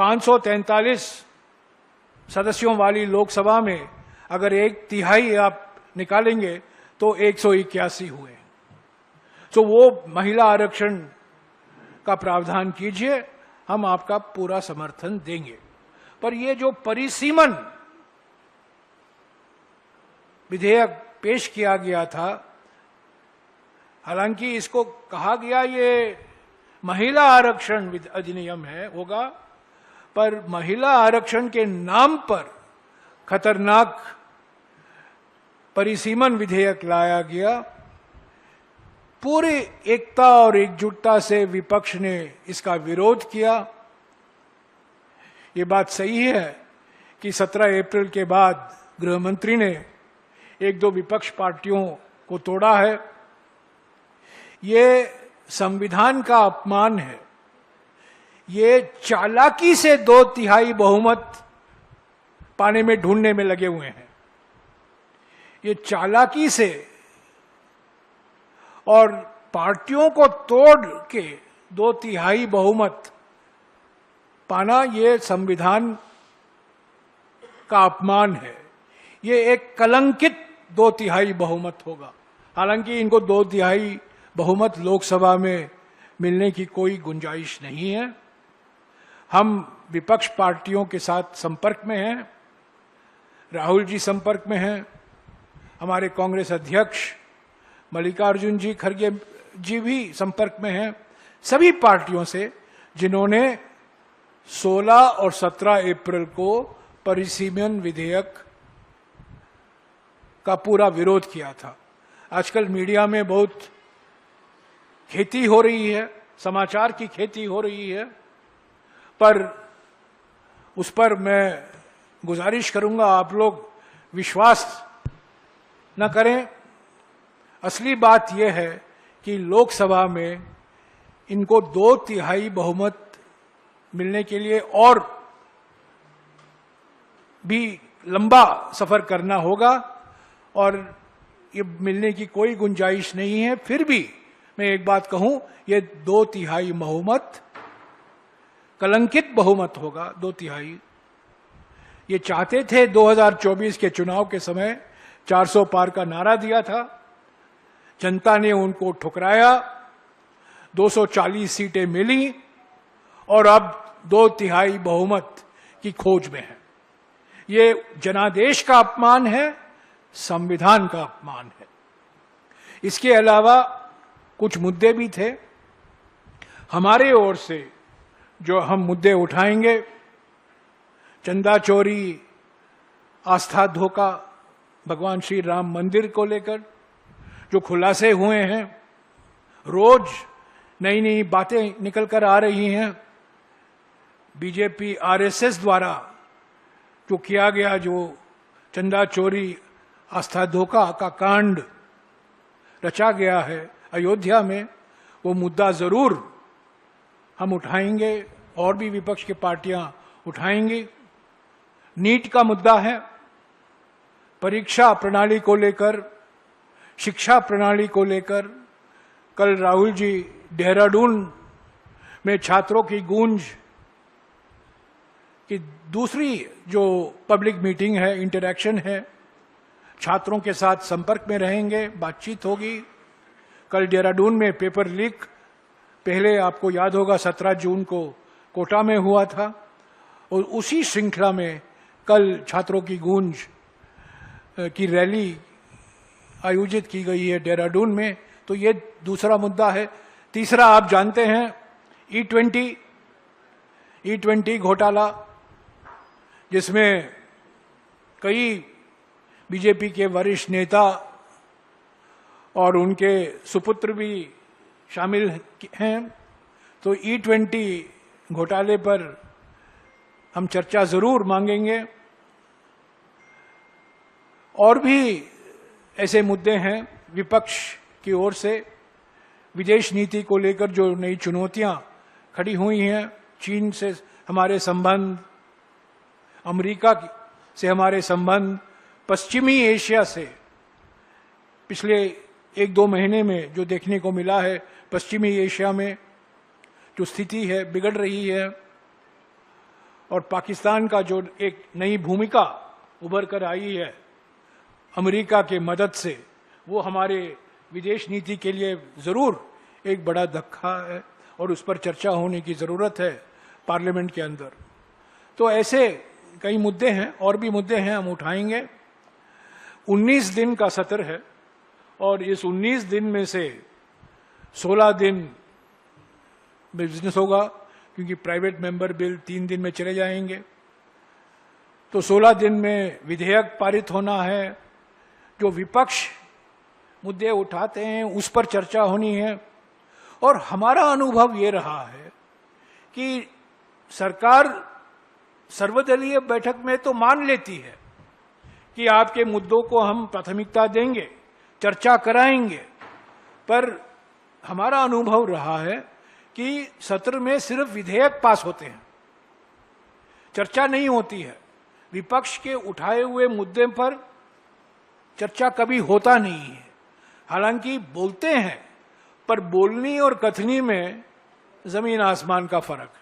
543 सदस्यों वाली लोकसभा में अगर 1/3 आप निकालेंगे तो 181 हुए। तो वो महिला आरक्षण का प्रावधान कीजिए, हम आपका पूरा समर्थन देंगे। पर ये जो परिसीमन विधेयक पेश किया गया था, हालांकि इसको कहा गया ये महिला आरक्षण अधिनियम होगा, पर महिला आरक्षण के नाम पर खतरनाक परिसीमन विधेयक लाया गया। पूरी एकता और एकजुटता से विपक्ष ने इसका विरोध किया। ये बात सही है कि 17 अप्रैल के बाद गृह मंत्री ने 1-2 विपक्ष पार्टियों को तोड़ा है। ये संविधान का अपमान है। ये चालाकी से 2/3 बहुमत पाने में ढूंढने में लगे हुए हैं। ये चालाकी से और पार्टियों को तोड़ के 2/3 बहुमत पाना, ये संविधान का अपमान है। ये एक कलंकित 2/3 बहुमत होगा। हालांकि इनको 2/3 बहुमत लोकसभा में मिलने की कोई गुंजाइश नहीं है। हम विपक्ष पार्टियों के साथ संपर्क में हैं। राहुल जी संपर्क में हैं, हमारे कांग्रेस अध्यक्ष मल्लिकार्जुन जी खड़गे जी भी संपर्क में हैं, सभी पार्टियों से जिन्होंने 16 और 17 अप्रैल को परिसीमन विधेयक का पूरा विरोध किया था। आजकल मीडिया में बहुत खेती हो रही है, समाचार की खेती हो रही है, पर उस पर मैं गुजारिश करूंगा आप लोग विश्वास न करें। असली बात यह है कि लोकसभा में इनको 2/3 बहुमत मिलने के लिए और भी लंबा सफर करना होगा और ये मिलने की कोई गुंजाइश नहीं है। फिर भी मैं एक बात कहूं, ये 2/3 बहुमत कलंकित बहुमत होगा। 2/3 ये चाहते थे 2024 के चुनाव के समय 400 पार का नारा दिया था, जनता ने उनको ठुकराया, 240 सीटें मिली और अब 2/3 बहुमत की खोज में है। ये जनादेश का अपमान है, संविधान का अपमान है। इसके अलावा कुछ मुद्दे भी थे हमारे ओर से जो हम मुद्दे उठाएंगे। चंदा चोरी, आस्था धोखा, भगवान श्री राम मंदिर को लेकर जो खुलासे हुए हैं, रोज नई नई बातें निकल कर आ रही हैं। बीजेपी आरएसएस द्वारा जो किया गया, जो चंदा चोरी आस्था धोखा का कांड रचा गया है अयोध्या में, वो मुद्दा जरूर हम उठाएंगे और भी विपक्ष की पार्टियां उठाएंगी। नीट का मुद्दा है, परीक्षा प्रणाली को लेकर, शिक्षा प्रणाली को लेकर। कल राहुल जी देहरादून में छात्रों की गूंज की दूसरी जो पब्लिक मीटिंग है, इंटरैक्शन है, छात्रों के साथ संपर्क में रहेंगे, बातचीत होगी। कल देहरादून में पेपर लीक, पहले आपको याद होगा 17 जून को कोटा में हुआ था, और उसी श्रृंखला में कल छात्रों की गूंज की रैली आयोजित की गई है देहरादून में। तो ये दूसरा मुद्दा है। तीसरा, आप जानते हैं E20 घोटाला, जिसमें कई बीजेपी के वरिष्ठ नेता और उनके सुपुत्र भी शामिल हैं। तो E20 घोटाले पर हम चर्चा जरूर मांगेंगे। और भी ऐसे मुद्दे हैं विपक्ष की ओर से, विदेश नीति को लेकर जो नई चुनौतियां खड़ी हुई हैं, चीन से हमारे संबंध, अमेरिका से हमारे संबंध, पश्चिमी एशिया से पिछले 1-2 महीने में जो देखने को मिला है, पश्चिमी एशिया में जो स्थिति है बिगड़ रही है, और पाकिस्तान का जो एक नई भूमिका उभर कर आई है अमेरिका के मदद से, वो हमारे विदेश नीति के लिए जरूर एक बड़ा धक्का है और उस पर चर्चा होने की जरूरत है पार्लियामेंट के अंदर। तो ऐसे कई मुद्दे हैं, और भी मुद्दे हैं, हम उठाएंगे। 19 दिन का सत्र है और इस 19 दिन में से 16 दिन बिजनेस होगा, क्योंकि प्राइवेट मेंबर बिल 3 दिन में चले जाएंगे। तो 16 दिन में विधेयक पारित होना है। जो विपक्ष मुद्दे उठाते हैं उस पर चर्चा होनी है। और हमारा अनुभव ये रहा है कि सरकार सर्वदलीय बैठक में तो मान लेती है कि आपके मुद्दों को हम प्राथमिकता देंगे, चर्चा कराएंगे, पर हमारा अनुभव रहा है कि सत्र में सिर्फ विधेयक पास होते हैं, चर्चा नहीं होती है। विपक्ष के उठाए हुए मुद्दे पर चर्चा कभी होता नहीं है। हालांकि बोलते हैं, पर बोलनी और कथनी में जमीन आसमान का फर्क है।